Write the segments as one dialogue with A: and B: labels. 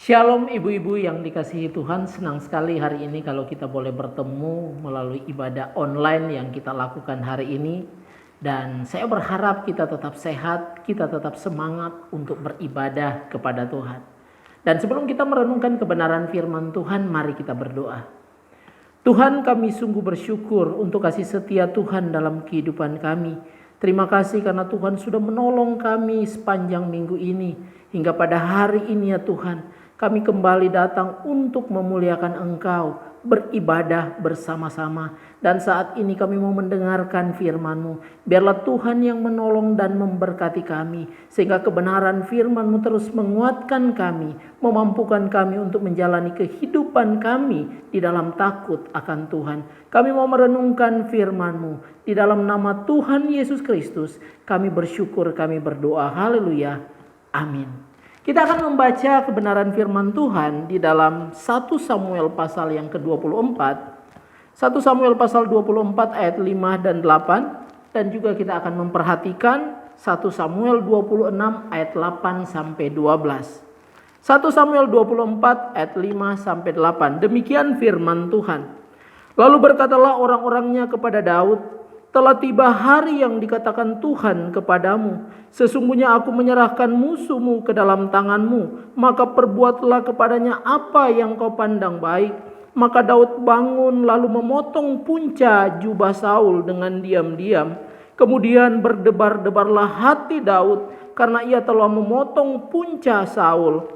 A: Shalom ibu-ibu yang dikasihi Tuhan, senang sekali hari ini kalau kita boleh bertemu melalui ibadah online yang kita lakukan hari ini. Dan saya berharap kita tetap sehat, kita tetap semangat untuk beribadah kepada Tuhan. Dan sebelum kita merenungkan kebenaran firman Tuhan, mari kita berdoa. Tuhan, kami sungguh bersyukur untuk kasih setia Tuhan dalam kehidupan kami. Terima kasih karena Tuhan sudah menolong kami sepanjang minggu ini. Hingga pada hari ini ya Tuhan, kami kembali datang untuk memuliakan Engkau, beribadah bersama-sama. Dan saat ini kami mau mendengarkan firman-Mu. Biarlah Tuhan yang menolong dan memberkati kami. Sehingga kebenaran firman-Mu terus menguatkan kami, memampukan kami untuk menjalani kehidupan kami di dalam takut akan Tuhan. Kami mau merenungkan firman-Mu. Di dalam nama Tuhan Yesus Kristus, kami bersyukur, kami berdoa. Haleluya. Amin. Kita akan membaca kebenaran firman Tuhan di dalam 1 Samuel pasal yang ke-24. 1 Samuel pasal 24 ayat 5 dan 8. Dan juga kita akan memperhatikan 1 Samuel 26 ayat 8 sampai 12. 1 Samuel 24 ayat 5 sampai 8. Demikian firman Tuhan. Lalu berkatalah orang-orangnya kepada Daud, telah tiba hari yang dikatakan Tuhan kepadamu, sesungguhnya aku menyerahkan musuhmu ke dalam tanganmu, maka perbuatlah kepadanya apa yang kau pandang baik. Maka Daud bangun lalu memotong punca jubah Saul dengan diam-diam. Kemudian berdebar-debarlah hati Daud karena ia telah memotong punca Saul.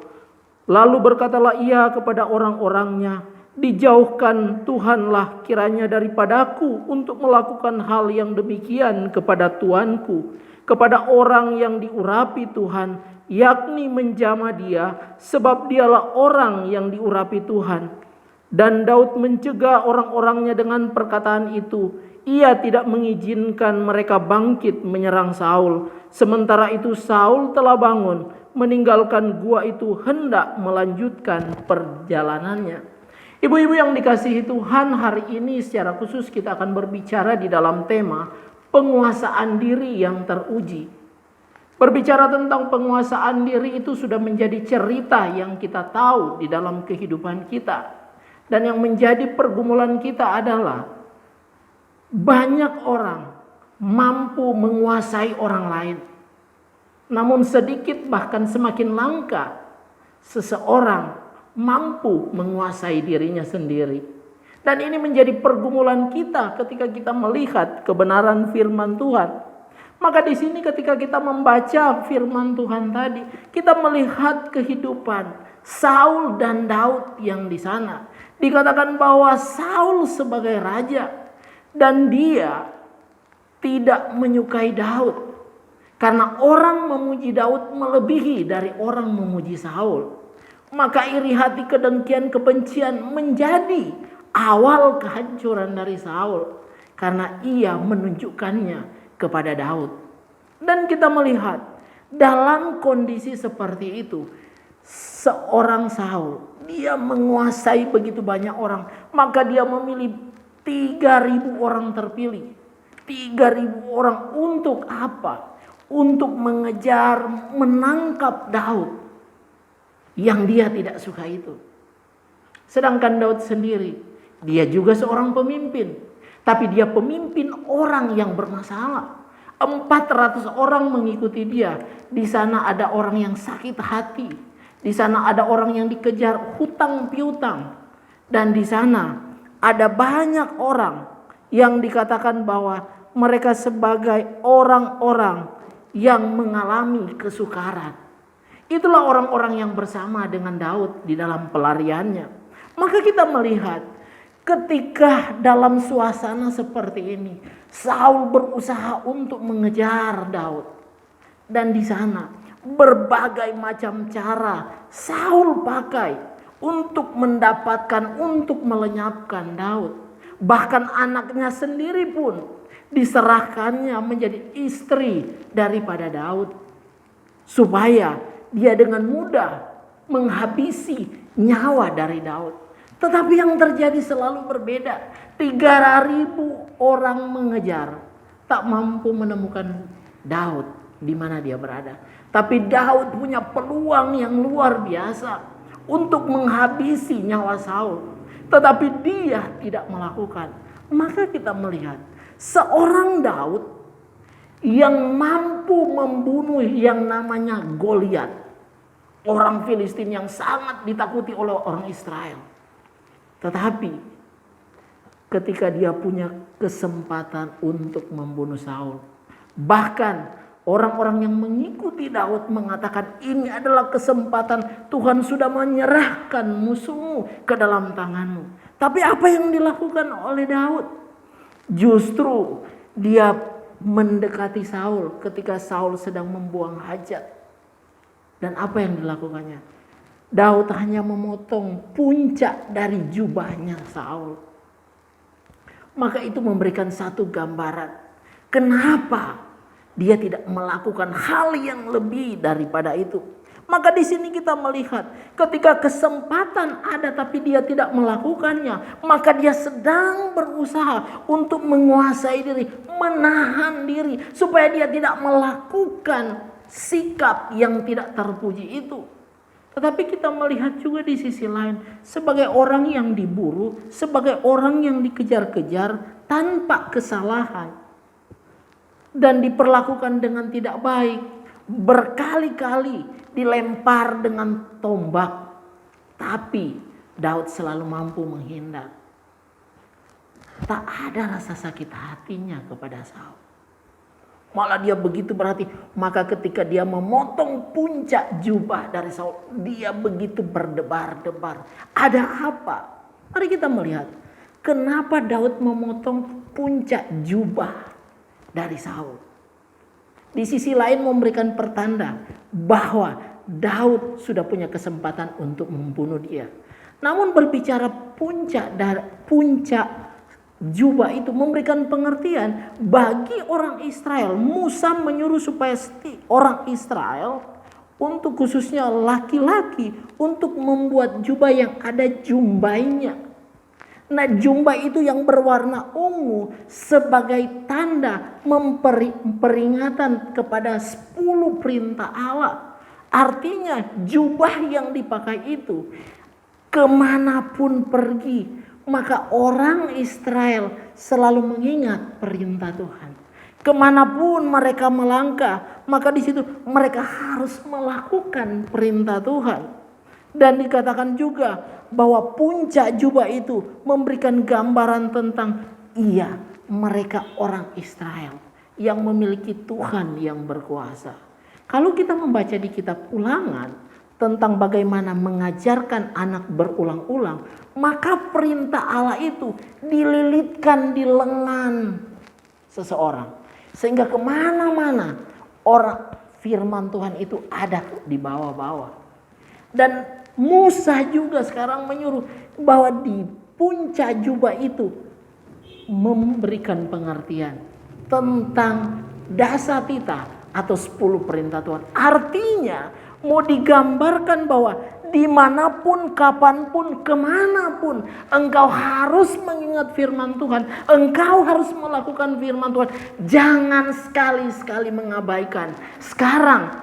A: Lalu berkatalah ia kepada orang-orangnya, dijauhkan Tuhanlah kiranya daripadaku untuk melakukan hal yang demikian kepada tuanku, kepada orang yang diurapi Tuhan, yakni menjamah dia, sebab dialah orang yang diurapi Tuhan. Dan Daud mencegah orang-orangnya dengan perkataan itu. Ia tidak mengizinkan mereka bangkit menyerang Saul. Sementara itu Saul telah bangun, meninggalkan gua itu hendak melanjutkan perjalanannya. Ibu-ibu yang dikasihi Tuhan, hari ini secara khusus kita akan berbicara di dalam tema penguasaan diri yang teruji. Berbicara tentang penguasaan diri itu sudah menjadi cerita yang kita tahu di dalam kehidupan kita. Dan yang menjadi pergumulan kita adalah banyak orang mampu menguasai orang lain. Namun sedikit bahkan semakin langka seseorang mampu menguasai dirinya sendiri. Dan ini menjadi pergumulan kita ketika kita melihat kebenaran firman Tuhan. Maka di sini ketika kita membaca firman Tuhan tadi, kita melihat kehidupan Saul dan Daud yang di sana. Dikatakan bahwa Saul sebagai raja dan dia tidak menyukai Daud. Karena orang memuji Daud melebihi dari orang memuji Saul. Maka iri hati, kedengkian, kebencian menjadi awal kehancuran dari Saul. Karena ia menunjukkannya kepada Daud. Dan kita melihat dalam kondisi seperti itu, seorang Saul, dia menguasai begitu banyak orang. Maka dia memilih 3.000 orang terpilih. 3.000 orang untuk apa? Untuk mengejar, menangkap Daud yang dia tidak suka itu. Sedangkan Daud sendiri, dia juga seorang pemimpin. Tapi dia pemimpin orang yang bermasalah. 400 orang mengikuti dia. Di sana ada orang yang sakit hati. Di sana ada orang yang dikejar hutang piutang. Dan di sana ada banyak orang yang dikatakan bahwa mereka sebagai orang-orang yang mengalami kesukaran. Itulah orang-orang yang bersama dengan Daud di dalam pelariannya. Maka kita melihat ketika dalam suasana seperti ini, Saul berusaha untuk mengejar Daud. Dan di sana berbagai macam cara Saul pakai untuk mendapatkan, untuk melenyapkan Daud. Bahkan anaknya sendiri pun diserahkannya menjadi istri daripada Daud. Supaya dia dengan mudah menghabisi nyawa dari Daud. Tetapi yang terjadi selalu berbeda. 3.000 orang mengejar, tak mampu menemukan Daud di mana dia berada. Tapi Daud punya peluang yang luar biasa untuk menghabisi nyawa Saul. Tetapi dia tidak melakukan. Maka kita melihat seorang Daud yang mampu membunuh yang namanya Goliat, orang Filistin yang sangat ditakuti oleh orang Israel. Tetapi ketika dia punya kesempatan untuk membunuh Saul, bahkan orang-orang yang mengikuti Daud mengatakan ini adalah kesempatan, Tuhan sudah menyerahkan musuhmu ke dalam tanganmu. Tapi apa yang dilakukan oleh Daud? Justru dia mendekati Saul ketika Saul sedang membuang hajat. Dan apa yang dilakukannya? Daud hanya memotong puncak dari jubahnya Saul. Maka itu memberikan satu gambaran. Kenapa dia tidak melakukan hal yang lebih daripada itu? Maka di sini kita melihat ketika kesempatan ada tapi dia tidak melakukannya, maka dia sedang berusaha untuk menguasai diri, menahan diri supaya dia tidak melakukan sikap yang tidak terpuji itu. Tetapi kita melihat juga di sisi lain, sebagai orang yang diburu, sebagai orang yang dikejar-kejar tanpa kesalahan dan diperlakukan dengan tidak baik, berkali-kali dilempar dengan tombak, tapi Daud selalu mampu menghindar. Tak ada rasa sakit hatinya kepada Saul. Malah dia begitu berhati. Maka ketika dia memotong puncak jubah dari Saul, dia begitu berdebar-debar. Ada apa? Mari kita melihat kenapa Daud memotong puncak jubah dari Saul. Di sisi lain memberikan pertanda bahwa Daud sudah punya kesempatan untuk membunuh dia. Namun berbicara puncak jubah itu memberikan pengertian bagi orang Israel. Musa menyuruh supaya orang Israel, untuk khususnya laki-laki, untuk membuat jubah yang ada jumbainya. Nah, jubah itu yang berwarna ungu sebagai tanda peringatan kepada 10 perintah Allah. Artinya jubah yang dipakai itu kemanapun pergi, maka orang Israel selalu mengingat perintah Tuhan. Kemanapun mereka melangkah, maka di situ mereka harus melakukan perintah Tuhan. Dan dikatakan juga bahwa puncak jubah itu memberikan gambaran tentang mereka orang Israel yang memiliki Tuhan yang berkuasa. Kalau kita membaca di kitab Ulangan tentang bagaimana mengajarkan anak berulang-ulang, maka perintah Allah itu dililitkan di lengan seseorang. Sehingga kemana-mana orang firman Tuhan itu ada di bawah-bawah. Dan Musa juga sekarang menyuruh bahwa di puncak jubah itu memberikan pengertian tentang dasatita atau 10 perintah Tuhan. Artinya mau digambarkan bahwa dimanapun, kapanpun, kemanapun engkau harus mengingat firman Tuhan. Engkau harus melakukan firman Tuhan. Jangan sekali-sekali mengabaikan. Sekarang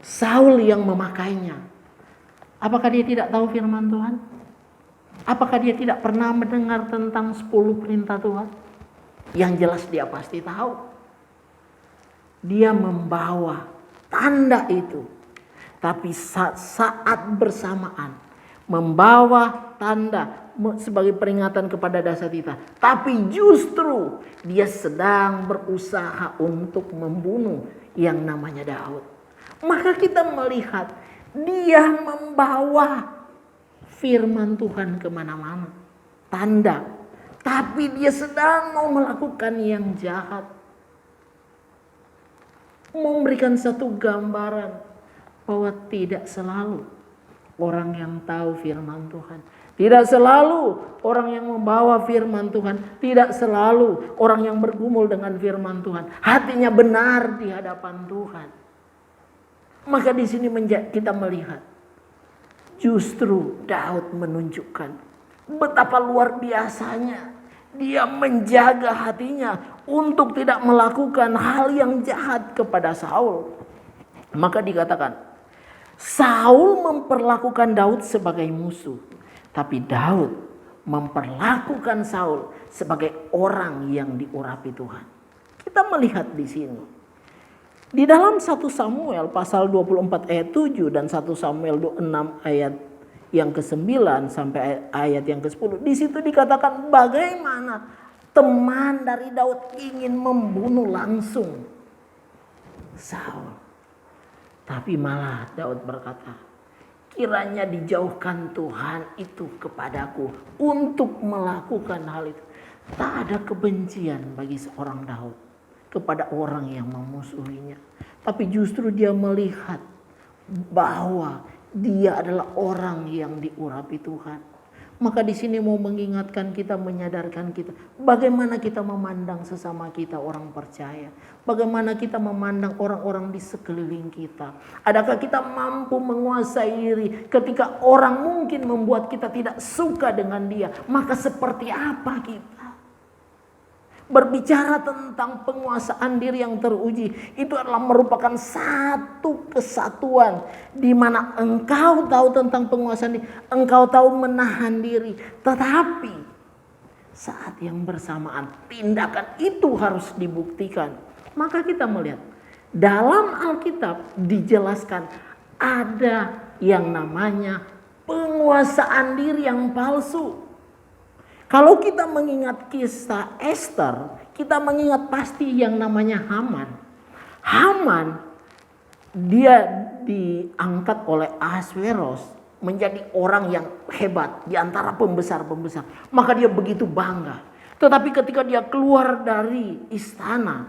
A: Saul yang memakainya. Apakah dia tidak tahu firman Tuhan? Apakah dia tidak pernah mendengar tentang 10 perintah Tuhan? Yang jelas dia pasti tahu. Dia membawa tanda itu. Tapi saat bersamaan membawa tanda sebagai peringatan kepada dasatita. Tapi justru dia sedang berusaha untuk membunuh yang namanya Daud. Maka kita melihat dia membawa firman Tuhan kemana-mana. Tanda. Tapi dia sedang mau melakukan yang jahat. Memberikan satu gambaran bahwa tidak selalu orang yang tahu firman Tuhan. Tidak selalu orang yang membawa firman Tuhan. Tidak selalu orang yang bergumul dengan firman Tuhan hatinya benar di hadapan Tuhan. Maka di sini kita melihat justru Daud menunjukkan betapa luar biasanya dia menjaga hatinya untuk tidak melakukan hal yang jahat kepada Saul. Maka dikatakan Saul memperlakukan Daud sebagai musuh, tapi Daud memperlakukan Saul sebagai orang yang diurapi Tuhan. Kita melihat di sini. Di dalam 1 Samuel pasal 24 ayat 7 dan 1 Samuel 26 ayat yang ke-9 sampai ayat yang ke-10. Di situ dikatakan bagaimana teman dari Daud ingin membunuh langsung Saul. Tapi malah Daud berkata, kiranya dijauhkan Tuhan itu kepadaku untuk melakukan hal itu. Tak ada kebencian bagi seorang Daud kepada orang yang memusuhinya. Tapi justru dia melihat bahwa dia adalah orang yang diurapi Tuhan. Maka di sini mau mengingatkan kita, menyadarkan kita bagaimana kita memandang sesama kita orang percaya. Bagaimana kita memandang orang-orang di sekeliling kita. Adakah kita mampu menguasai diri ketika orang mungkin membuat kita tidak suka dengan dia? Maka seperti apa kita? Berbicara tentang penguasaan diri yang teruji, itu adalah merupakan satu kesatuan di mana engkau tahu tentang penguasaan diri, engkau tahu menahan diri, tetapi saat yang bersamaan tindakan itu harus dibuktikan. Maka kita melihat dalam Alkitab dijelaskan ada yang namanya penguasaan diri yang palsu. Kalau kita mengingat kisah Esther, kita mengingat pasti yang namanya Haman. Haman dia diangkat oleh Ahasveros menjadi orang yang hebat di antara pembesar-pembesar. Maka dia begitu bangga. Tetapi ketika dia keluar dari istana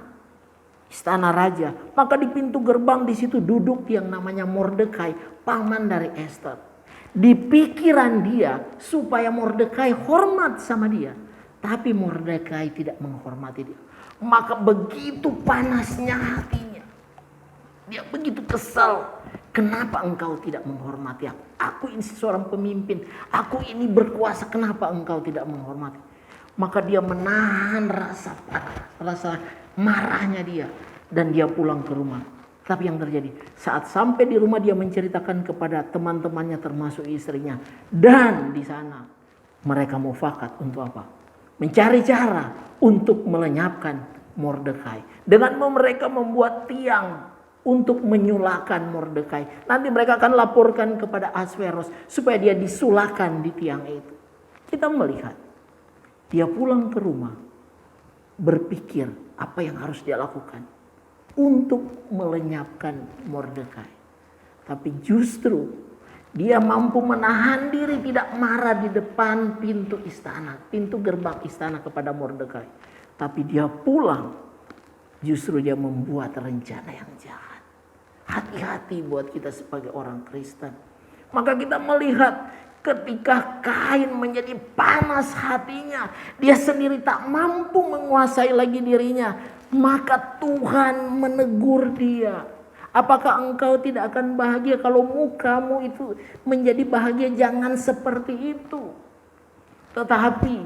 A: raja, maka di pintu gerbang di situ duduk yang namanya Mordekai, paman dari Esther. Di pikiran dia supaya Mordekai hormat sama dia, tapi Mordekai tidak menghormati dia. Maka begitu panasnya hatinya, dia begitu kesal. Kenapa engkau tidak menghormati aku? Aku ini seorang pemimpin, aku ini berkuasa, kenapa engkau tidak menghormati? Maka dia menahan rasa marahnya dia, dan dia pulang ke rumah. Tapi yang terjadi saat sampai di rumah, dia menceritakan kepada teman-temannya termasuk istrinya. Dan di sana mereka mufakat untuk apa? Mencari cara untuk melenyapkan Mordekai. Dengan mereka membuat tiang untuk menyulahkan Mordekai. Nanti mereka akan laporkan kepada Ahasveros supaya dia disulahkan di tiang itu. Kita melihat dia pulang ke rumah berpikir apa yang harus dia lakukan untuk melenyapkan Mordekai. Tapi justru dia mampu menahan diri tidak marah di depan pintu istana, pintu gerbang istana kepada Mordekai. Tapi dia pulang, justru dia membuat rencana yang jahat. Hati-hati buat kita sebagai orang Kristen. Maka kita melihat ketika Kain menjadi panas hatinya, dia sendiri tak mampu menguasai lagi dirinya. Maka Tuhan menegur dia. Apakah engkau tidak akan bahagia kalau mukamu itu menjadi bahagia? Jangan seperti itu. Tetapi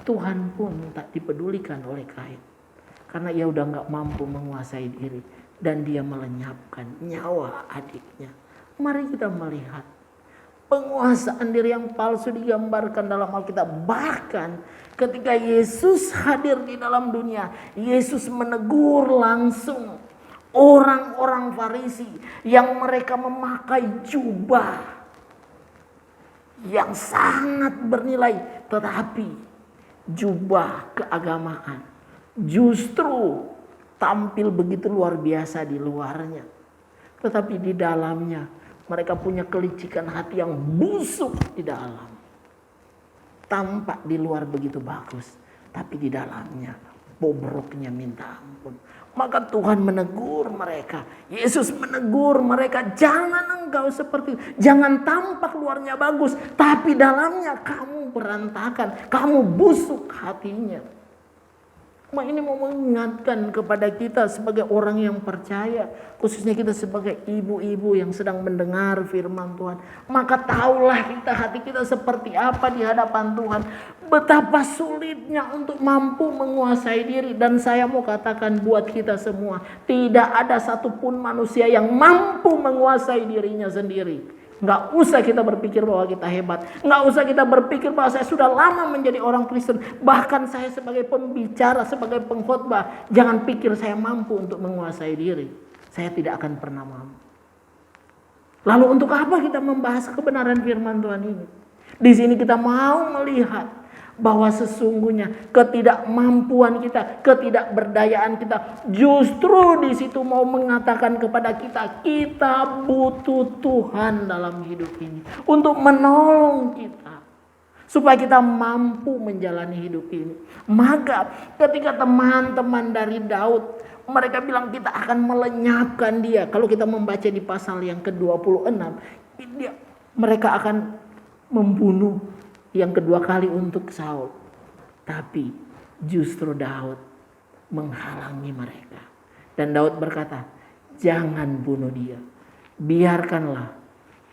A: Tuhan pun tak dipedulikan oleh Kain. Karena ia udah gak mampu menguasai diri. Dan dia melenyapkan nyawa adiknya. Mari kita melihat penguasaan diri yang palsu digambarkan dalam Alkitab. Bahkan ketika Yesus hadir di dalam dunia, Yesus menegur langsung orang-orang Farisi yang mereka memakai jubah yang sangat bernilai, tetapi jubah keagamaan justru tampil begitu luar biasa di luarnya, tetapi di dalamnya mereka punya kelicikan hati yang busuk di dalam. Tampak di luar begitu bagus, tapi di dalamnya bobroknya minta ampun. Maka Tuhan menegur mereka. Yesus menegur mereka, jangan engkau seperti itu. Jangan tampak luarnya bagus, tapi dalamnya kamu berantakan, kamu busuk hatinya. Ini mau mengingatkan kepada kita sebagai orang yang percaya, khususnya kita sebagai ibu-ibu yang sedang mendengar firman Tuhan. Maka tahulah kita, hati kita seperti apa di hadapan Tuhan. Betapa sulitnya untuk mampu menguasai diri. Dan saya mau katakan buat kita semua, tidak ada satupun manusia yang mampu menguasai dirinya sendiri. Nggak usah kita berpikir bahwa kita hebat. Nggak usah kita berpikir bahwa saya sudah lama menjadi orang Kristen. Bahkan saya sebagai pembicara, sebagai pengkhotbah, jangan pikir saya mampu untuk menguasai diri. Saya tidak akan pernah mampu. Lalu untuk apa kita membahas kebenaran firman Tuhan ini? Di sini kita mau melihat bahwa sesungguhnya ketidakmampuan kita, ketidakberdayaan kita, justru di situ mau mengatakan kepada kita, kita butuh Tuhan dalam hidup ini untuk menolong kita supaya kita mampu menjalani hidup ini. Maka ketika teman-teman dari Daud, mereka bilang kita akan melenyapkan dia. Kalau kita membaca di pasal yang ke-26, mereka akan membunuh yang kedua kali untuk Saul. Tapi justru Daud menghalangi mereka. Dan Daud berkata, jangan bunuh dia. Biarkanlah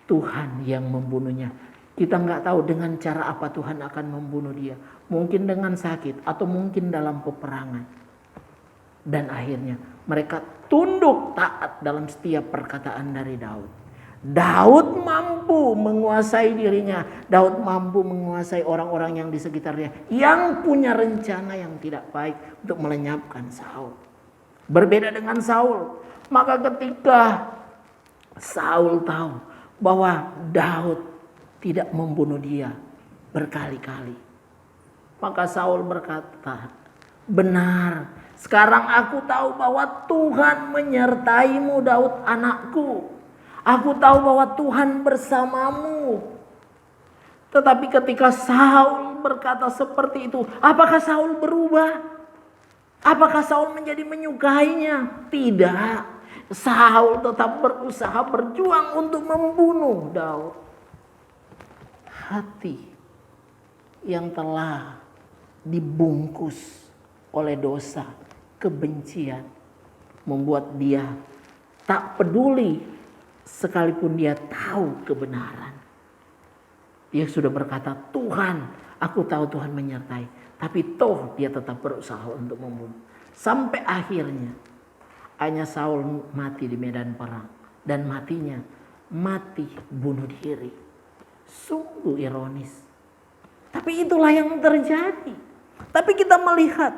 A: Tuhan yang membunuhnya. Kita nggak tahu dengan cara apa Tuhan akan membunuh dia. Mungkin dengan sakit atau mungkin dalam peperangan. Dan akhirnya mereka tunduk taat dalam setiap perkataan dari Daud. Daud mampu menguasai dirinya. Daud mampu menguasai orang-orang yang di sekitarnya, yang punya rencana yang tidak baik untuk melenyapkan Saul. Berbeda dengan Saul. Maka ketika Saul tahu bahwa Daud tidak membunuh dia berkali-kali, maka Saul berkata, benar, sekarang aku tahu bahwa Tuhan menyertaimu Daud anakku. Aku tahu bahwa Tuhan bersamamu. Tetapi ketika Saul berkata seperti itu, apakah Saul berubah? Apakah Saul menjadi menyukainya? Tidak. Saul tetap berusaha berjuang untuk membunuh Daud. Hati yang telah dibungkus oleh dosa, kebencian, membuat dia tak peduli sekalipun dia tahu kebenaran. Dia sudah berkata, Tuhan, aku tahu Tuhan menyertai. Tapi toh dia tetap berusaha untuk membunuh. Sampai akhirnya hanya Saul mati di medan perang. Dan matinya mati bunuh diri. Sungguh ironis. Tapi itulah yang terjadi. Tapi kita melihat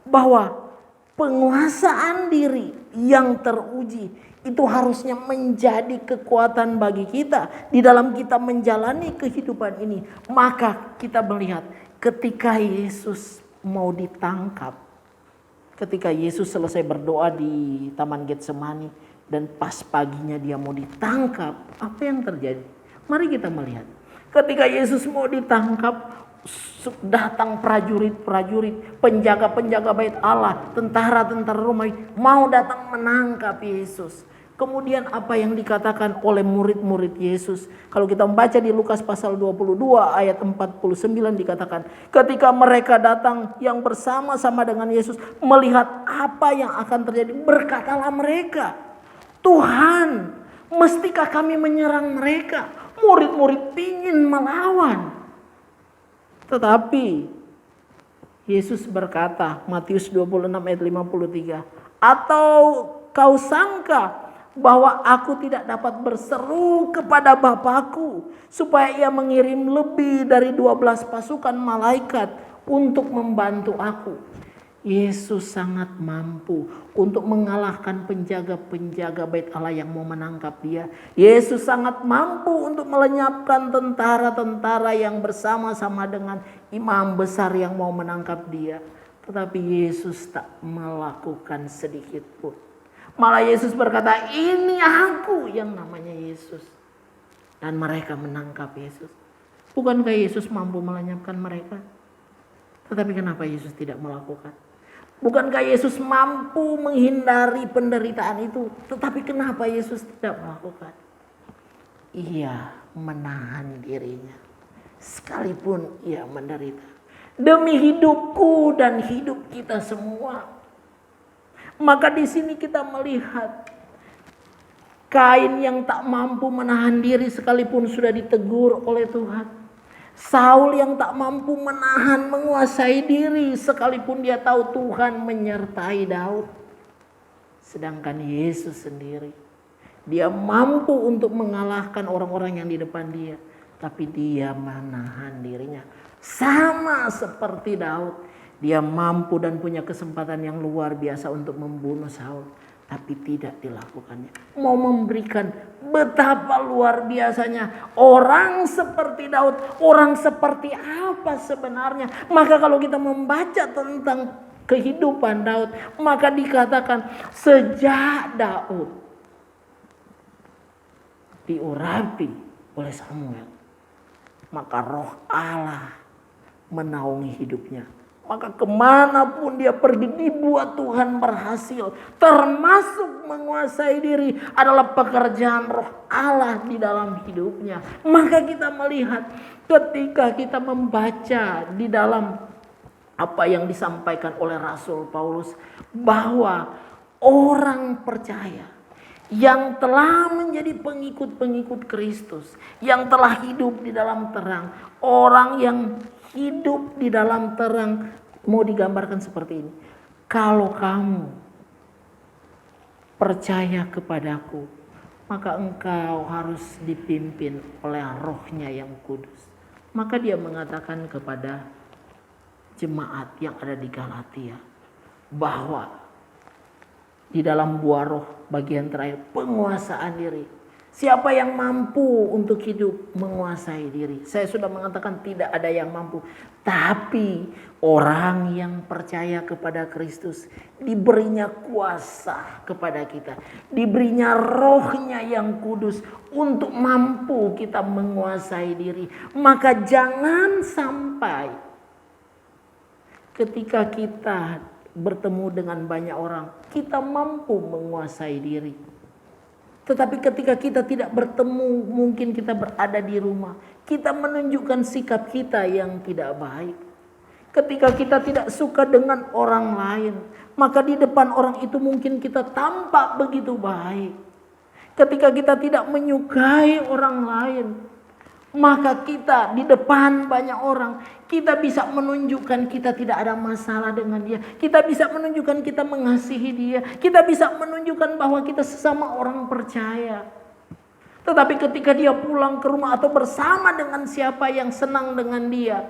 A: bahwa penguasaan diri yang teruji itu harusnya menjadi kekuatan bagi kita di dalam kita menjalani kehidupan ini. Maka kita melihat ketika Yesus mau ditangkap, ketika Yesus selesai berdoa di Taman Getsemani dan pas paginya dia mau ditangkap, apa yang terjadi? Mari kita melihat. Ketika Yesus mau ditangkap, datang prajurit-prajurit, penjaga-penjaga bait Allah, tentara-tentara Romawi mau datang menangkap Yesus. Kemudian apa yang dikatakan oleh murid-murid Yesus? Kalau kita membaca di Lukas pasal 22 ayat 49 dikatakan, ketika mereka datang yang bersama-sama dengan Yesus melihat apa yang akan terjadi, berkatalah mereka, Tuhan, mestikah kami menyerang mereka? Murid-murid ingin melawan. Tetapi Yesus berkata, Matius 26 ayat 53, atau kau sangka bahwa aku tidak dapat berseru kepada Bapakku supaya ia mengirim lebih dari 12 pasukan malaikat untuk membantu aku? Yesus sangat mampu untuk mengalahkan penjaga-penjaga bait Allah yang mau menangkap dia. Yesus sangat mampu untuk melenyapkan tentara-tentara yang bersama-sama dengan imam besar yang mau menangkap dia. Tetapi Yesus tak melakukan sedikit pun. Malah Yesus berkata, ini aku yang namanya Yesus. Dan mereka menangkap Yesus. Bukankah Yesus mampu melenyapkan mereka? Tetapi kenapa Yesus tidak melakukan? Bukankah Yesus mampu menghindari penderitaan itu? Tetapi kenapa Yesus tidak melakukan? Ia menahan dirinya. Sekalipun ia menderita. demi hidupku dan hidup kita semua. Maka di sini kita melihat Kain yang tak mampu menahan diri sekalipun sudah ditegur oleh Tuhan. Saul yang tak mampu menahan, menguasai diri sekalipun dia tahu Tuhan menyertai Daud. Sedangkan Yesus sendiri, dia mampu untuk mengalahkan orang-orang yang di depan dia. Tapi dia menahan dirinya. Sama seperti Daud, dia mampu dan punya kesempatan yang luar biasa untuk membunuh Saul. Tapi tidak dilakukannya. Mau memberikan betapa luar biasanya orang seperti Daud. Orang seperti apa sebenarnya? Maka kalau kita membaca tentang kehidupan Daud, maka dikatakan sejak Daud diurapi oleh Samuel, maka roh Allah menaungi hidupnya. Maka kemanapun dia pergi dibuat Tuhan berhasil. Termasuk menguasai diri adalah pekerjaan roh Allah di dalam hidupnya. Maka kita melihat ketika kita membaca di dalam apa yang disampaikan oleh Rasul Paulus. Bahwa orang percaya yang telah menjadi pengikut-pengikut Kristus. Yang telah hidup di dalam terang. Orang yang hidup di dalam terang mau digambarkan seperti ini. Kalau kamu percaya kepadaku, maka engkau harus dipimpin oleh rohnya yang kudus. Maka dia mengatakan kepada jemaat yang ada di Galatia bahwa di dalam buah roh bagian terakhir penguasaan diri. Siapa yang mampu untuk hidup menguasai diri? Saya sudah mengatakan tidak ada yang mampu. Tapi orang yang percaya kepada Kristus diberinya kuasa kepada kita. Diberinya rohnya yang kudus untuk mampu kita menguasai diri. Maka jangan sampai ketika kita bertemu dengan banyak orang, kita mampu menguasai diri. Tetapi ketika kita tidak bertemu, mungkin kita berada di rumah, kita menunjukkan sikap kita yang tidak baik. Ketika kita tidak suka dengan orang lain, maka di depan orang itu mungkin kita tampak begitu baik. Ketika kita tidak menyukai orang lain, maka kita di depan banyak orang, kita bisa menunjukkan kita tidak ada masalah dengan dia. Kita bisa menunjukkan kita mengasihi dia. Kita bisa menunjukkan bahwa kita sesama orang percaya. Tetapi ketika dia pulang ke rumah atau bersama dengan siapa yang senang dengan dia,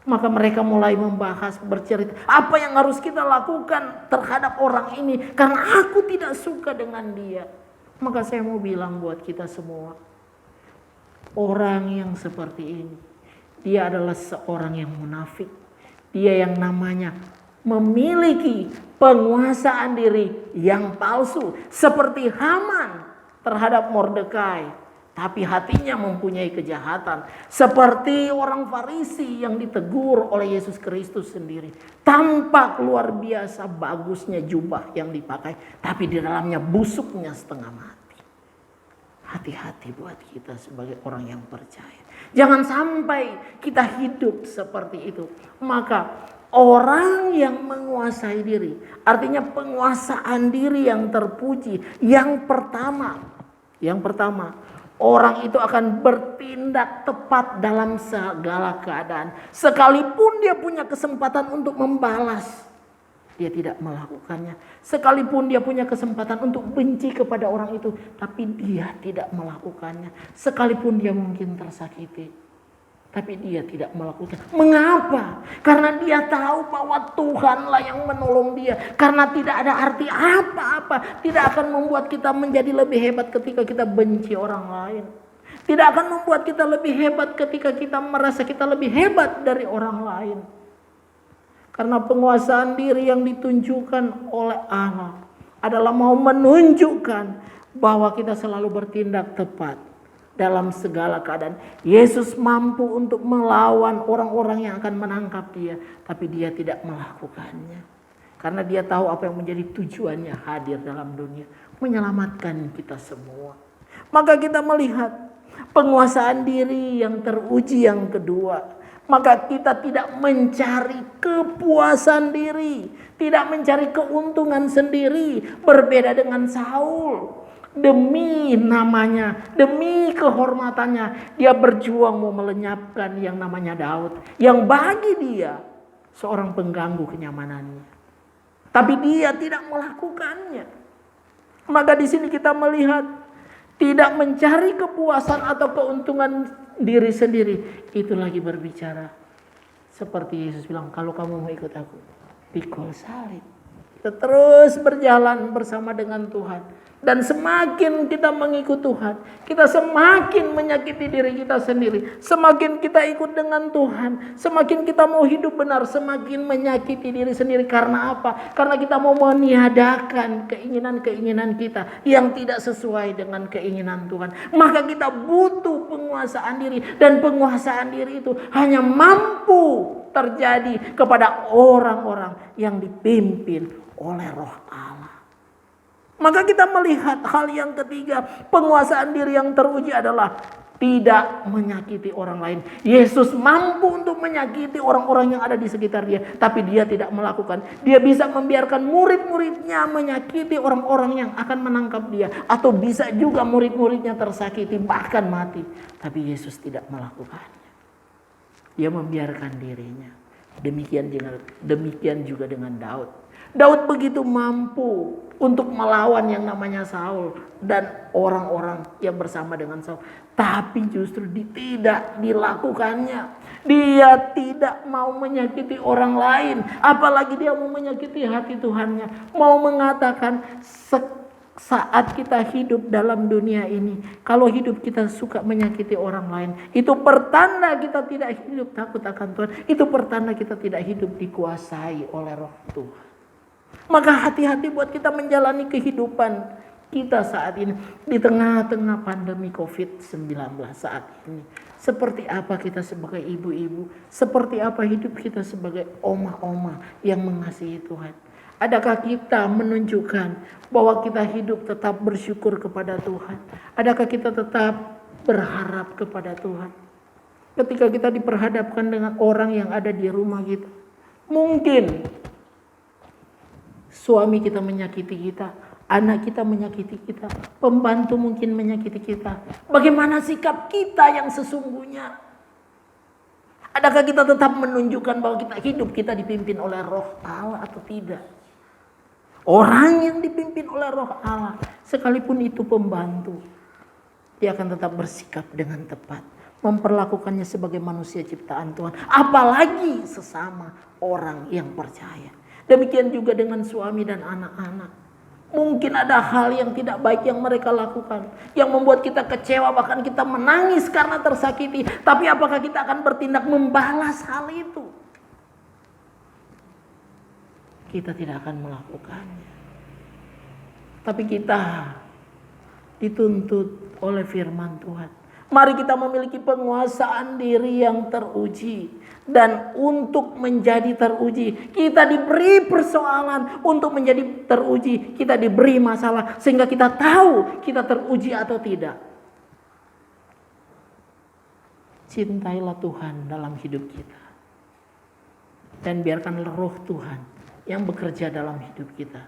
A: maka mereka mulai membahas, bercerita apa yang harus kita lakukan terhadap orang ini karena aku tidak suka dengan dia. Maka saya mau bilang buat kita semua, orang yang seperti ini, dia adalah seorang yang munafik. Dia yang namanya memiliki penguasaan diri yang palsu. Seperti Haman terhadap Mordekai. Tapi hatinya mempunyai kejahatan. Seperti orang Farisi yang ditegur oleh Yesus Kristus sendiri. Tampak luar biasa bagusnya jubah yang dipakai. Tapi di dalamnya busuknya setengah mati. Hati-hati buat kita sebagai orang yang percaya. Jangan sampai kita hidup seperti itu. Maka orang yang menguasai diri, artinya penguasaan diri yang terpuji. Yang pertama, orang itu akan bertindak tepat dalam segala keadaan. Sekalipun dia punya kesempatan untuk membalas, dia tidak melakukannya. Sekalipun dia punya kesempatan untuk benci kepada orang itu, tapi dia tidak melakukannya. Sekalipun dia mungkin tersakiti, tapi dia tidak melakukan. Mengapa? Karena dia tahu bahwa Tuhanlah yang menolong dia. Karena tidak ada arti apa-apa. Tidak akan membuat kita menjadi lebih hebat ketika kita benci orang lain. Tidak akan membuat kita lebih hebat ketika kita merasa kita lebih hebat dari orang lain. Karena penguasaan diri yang ditunjukkan oleh Allah adalah mau menunjukkan bahwa kita selalu bertindak tepat dalam segala keadaan. Yesus mampu untuk melawan orang-orang yang akan menangkap dia, tapi dia tidak melakukannya. Karena dia tahu apa yang menjadi tujuannya hadir dalam dunia, menyelamatkan kita semua. Maka kita melihat penguasaan diri yang teruji yang kedua maka kita tidak mencari kepuasan diri, tidak mencari keuntungan sendiri. Berbeda dengan Saul, demi namanya, demi kehormatannya, dia berjuang mau melenyapkan yang namanya Daud, yang bagi dia seorang pengganggu kenyamanannya. Tapi dia tidak melakukannya. Maka di sini kita melihat tidak mencari kepuasan atau keuntungan diri sendiri. Itu lagi berbicara seperti Yesus bilang, kalau kamu mau ikut aku, pikul salib. Kita terus berjalan bersama dengan Tuhan. Dan semakin kita mengikut Tuhan, kita semakin menyakiti diri kita sendiri. Semakin kita ikut dengan Tuhan, semakin kita mau hidup benar, semakin menyakiti diri sendiri. Karena apa? Karena kita mau meniadakan keinginan-keinginan kita yang tidak sesuai dengan keinginan Tuhan. Maka kita butuh penguasaan diri. Dan penguasaan diri itu hanya mampu terjadi kepada orang-orang yang dipimpin oleh Roh Allah. Maka kita melihat hal yang ketiga, penguasaan diri yang teruji adalah tidak menyakiti orang lain. Yesus mampu untuk menyakiti orang-orang yang ada di sekitar dia, tapi dia tidak melakukan. Dia bisa membiarkan murid-muridnya menyakiti orang-orang yang akan menangkap dia, atau bisa juga murid-muridnya tersakiti bahkan mati, tapi Yesus tidak melakukannya. Dia membiarkan dirinya. Demikian juga dengan Daud. Daud begitu mampu untuk melawan yang namanya Saul dan orang-orang yang bersama dengan Saul. Tapi justru tidak dilakukannya. Dia tidak mau menyakiti orang lain. Apalagi dia mau menyakiti hati Tuhannya. Mau mengatakan saat kita hidup dalam dunia ini, kalau hidup kita suka menyakiti orang lain, itu pertanda kita tidak hidup takut akan Tuhan. Itu pertanda kita tidak hidup dikuasai oleh Roh Tuhan. Maka hati-hati buat kita menjalani kehidupan kita saat ini di tengah-tengah pandemi COVID-19 saat ini. Seperti apa kita sebagai ibu-ibu, seperti apa hidup kita sebagai oma-oma yang mengasihi Tuhan. Adakah kita menunjukkan bahwa kita hidup tetap bersyukur kepada Tuhan? Adakah kita tetap berharap kepada Tuhan? Ketika kita diperhadapkan dengan orang yang ada di rumah kita, mungkin suami kita menyakiti kita, anak kita menyakiti kita, pembantu mungkin menyakiti kita. Bagaimana sikap kita yang sesungguhnya? Adakah kita tetap menunjukkan bahwa kita dipimpin oleh Roh Allah atau tidak? Orang yang dipimpin oleh Roh Allah, sekalipun itu pembantu, dia akan tetap bersikap dengan tepat, memperlakukannya sebagai manusia ciptaan Tuhan, apalagi sesama orang yang percaya. Demikian juga dengan suami dan anak-anak. Mungkin ada hal yang tidak baik yang mereka lakukan, yang membuat kita kecewa, bahkan kita menangis karena tersakiti. Tapi apakah kita akan bertindak membalas hal itu? Kita tidak akan melakukannya. Tapi kita dituntut oleh firman Tuhan. Mari kita memiliki penguasaan diri yang teruji. Dan untuk menjadi teruji, kita diberi persoalan untuk menjadi teruji. Kita diberi masalah sehingga kita tahu kita teruji atau tidak. Cintailah Tuhan dalam hidup kita. Dan biarkanlah Roh Tuhan yang bekerja dalam hidup kita.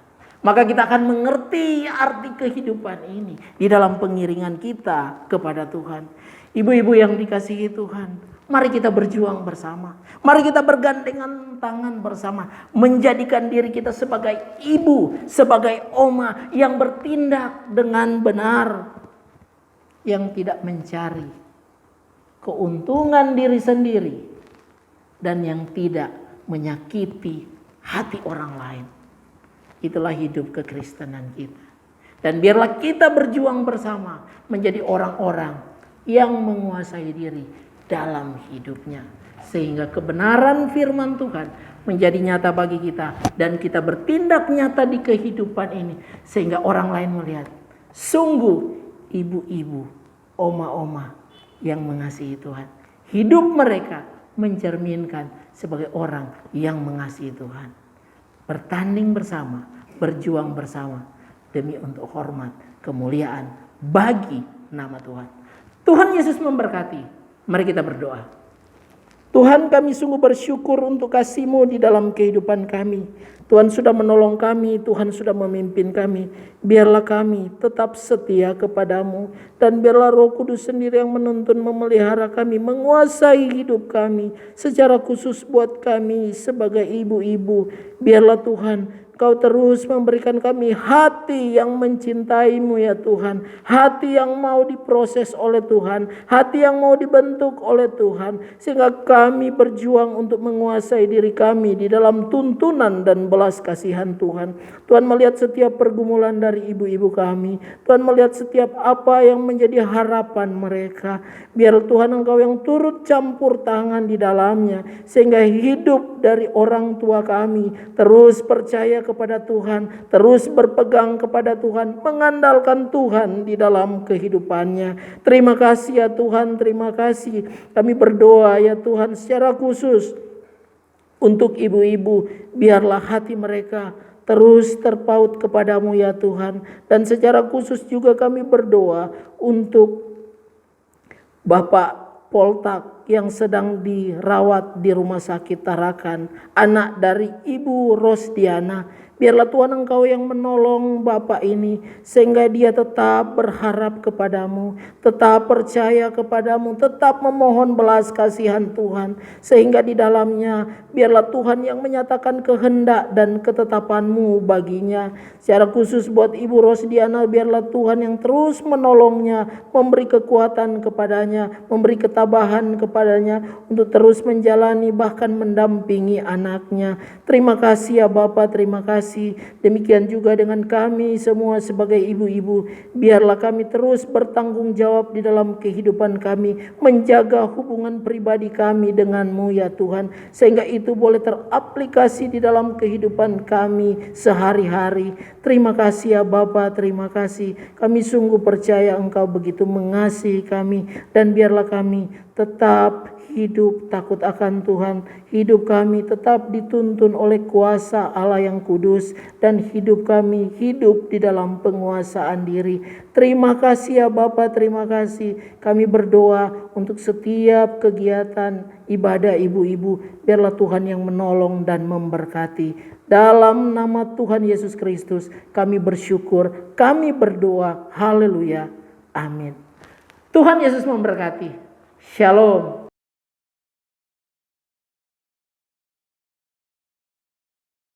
A: Maka kita akan mengerti arti kehidupan ini di dalam pengiringan kita kepada Tuhan. Ibu-ibu yang dikasihi Tuhan, mari kita berjuang bersama. Mari kita bergandengan tangan bersama. Menjadikan diri kita sebagai ibu, sebagai oma yang bertindak dengan benar. Yang tidak mencari keuntungan diri sendiri. Dan yang tidak menyakiti hati orang lain. Itulah hidup kekristenan kita. Dan biarlah kita berjuang bersama menjadi orang-orang yang menguasai diri dalam hidupnya. Sehingga kebenaran firman Tuhan menjadi nyata bagi kita. Dan kita bertindak nyata di kehidupan ini. Sehingga orang lain melihat. Sungguh ibu-ibu, oma-oma yang mengasihi Tuhan. Hidup mereka mencerminkan sebagai orang yang mengasihi Tuhan. Bertanding bersama, berjuang bersama demi untuk hormat, kemuliaan bagi nama Tuhan. Tuhan Yesus memberkati. Mari kita berdoa. Tuhan, kami sungguh bersyukur untuk kasih-Mu di dalam kehidupan kami. Tuhan sudah menolong kami, Tuhan sudah memimpin kami. Biarlah kami tetap setia kepadamu. Dan biarlah Roh Kudus sendiri yang menuntun, memelihara kami, menguasai hidup kami. Secara khusus buat kami sebagai ibu-ibu. Biarlah Tuhan, Kau terus memberikan kami hati yang mencintai-Mu ya Tuhan. Hati yang mau diproses oleh Tuhan. Hati yang mau dibentuk oleh Tuhan. Sehingga kami berjuang untuk menguasai diri kami di dalam tuntunan dan belas kasihan Tuhan. Tuhan melihat setiap pergumulan dari ibu-ibu kami. Tuhan melihat setiap apa yang menjadi harapan mereka. Biar Tuhan Engkau yang turut campur tangan di dalamnya. Sehingga hidup dari orang tua kami terus percaya kepada Tuhan, terus berpegang kepada Tuhan, mengandalkan Tuhan di dalam kehidupannya. Terima kasih ya Tuhan, terima kasih. Kami berdoa ya Tuhan secara khusus untuk ibu-ibu, biarlah hati mereka terus terpaut kepadamu ya Tuhan. Dan secara khusus juga kami berdoa untuk Bapak Poltak yang sedang dirawat di Rumah Sakit Tarakan, anak dari Ibu Rosdiana. Biarlah Tuhan Engkau yang menolong Bapak ini, sehingga dia tetap berharap kepadamu, tetap percaya kepadamu, tetap memohon belas kasihan Tuhan. Sehingga di dalamnya biarlah Tuhan yang menyatakan kehendak dan ketetapan-Mu baginya. Secara khusus buat Ibu Rosdiana, biarlah Tuhan yang terus menolongnya, memberi kekuatan kepadanya, memberi ketabahan kepadanya untuk terus menjalani bahkan mendampingi anaknya. Terima kasih ya Bapa, terima kasih. Demikian juga dengan kami semua sebagai ibu-ibu. Biarlah kami terus bertanggung jawab di dalam kehidupan kami, menjaga hubungan pribadi kami dengan-Mu ya Tuhan, sehingga itu boleh teraplikasi di dalam kehidupan kami sehari-hari. Terima kasih ya Bapa, terima kasih. Kami sungguh percaya Engkau begitu mengasihi kami, dan biarlah kami tetap hidup takut akan Tuhan. Hidup kami tetap dituntun oleh kuasa Allah yang kudus, dan hidup kami hidup di dalam penguasaan diri. Terima kasih ya Bapa, terima kasih. Kami berdoa untuk setiap kegiatan ibadah ibu-ibu. Biarlah Tuhan yang menolong dan memberkati. Dalam nama Tuhan Yesus Kristus kami bersyukur, kami berdoa. Haleluya. Amin. Tuhan Yesus memberkati. Shalom.